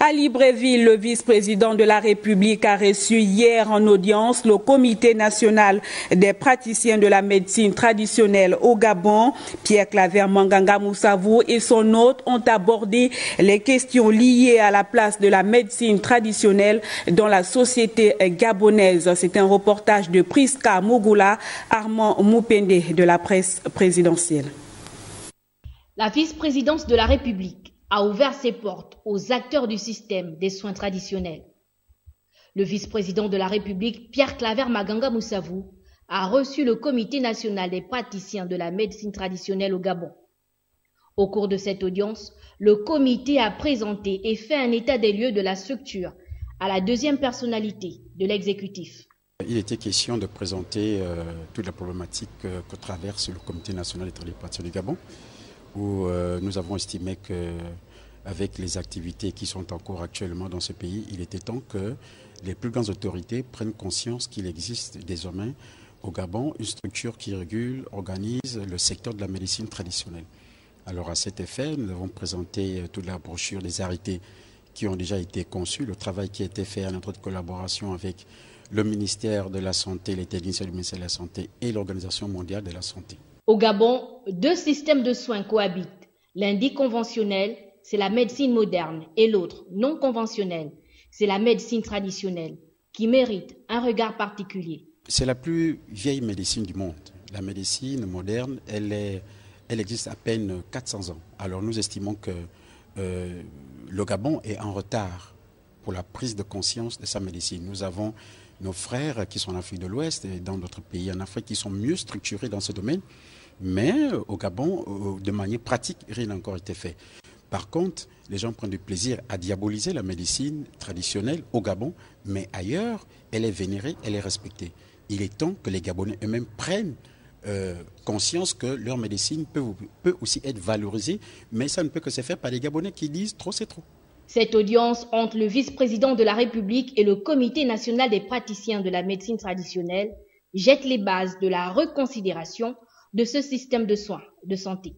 À Libreville, le vice-président de la République a reçu hier en audience le Comité national des praticiens de la médecine traditionnelle au Gabon. Pierre Claver Manganga Moussavou et son hôte ont abordé les questions liées à la place de la médecine traditionnelle dans la société gabonaise. C'est un reportage de Priska Mougoula, Armand Moupende de la presse présidentielle. La vice-présidence de la République a ouvert ses portes aux acteurs du système des soins traditionnels. Le vice-président de la République, Pierre Claver Manganga Moussavou, a reçu le Comité national des praticiens de la médecine traditionnelle au Gabon. Au cours de cette audience, le comité a présenté et fait un état des lieux de la structure à la deuxième personnalité de l'exécutif. Il était question de présenter toute la problématique que traverse le Comité national des praticiens du Gabon, où nous avons estimé qu'avec les activités qui sont en cours actuellement dans ce pays, il était temps que les plus grandes autorités prennent conscience qu'il existe désormais au Gabon une structure qui régule, organise le secteur de la médecine traditionnelle. Alors à cet effet, nous avons présenté toute la brochure des arrêtés qui ont déjà été conçus, le travail qui a été fait en étroite collaboration avec le ministère de la Santé, les techniciens du ministère de la Santé et l'Organisation mondiale de la santé. Au Gabon, deux systèmes de soins cohabitent. L'un dit conventionnel, c'est la médecine moderne, et l'autre, non conventionnel, c'est la médecine traditionnelle, qui mérite un regard particulier. C'est la plus vieille médecine du monde. La médecine moderne, elle existe à peine 400 ans. Alors nous estimons que le Gabon est en retard pour la prise de conscience de sa médecine. Nous avons nos frères qui sont en Afrique de l'Ouest et dans d'autres pays en Afrique qui sont mieux structurés dans ce domaine. Mais au Gabon, de manière pratique, rien n'a encore été fait. Par contre, les gens prennent du plaisir à diaboliser la médecine traditionnelle au Gabon, mais ailleurs, elle est vénérée, elle est respectée. Il est temps que les Gabonais eux-mêmes prennent conscience que leur médecine peut aussi être valorisée, mais ça ne peut que se faire par les Gabonais qui disent trop c'est trop. Cette audience entre le vice-président de la République et le Comité national des praticiens de la médecine traditionnelle jette les bases de la reconsidération de ce système de soins de santé.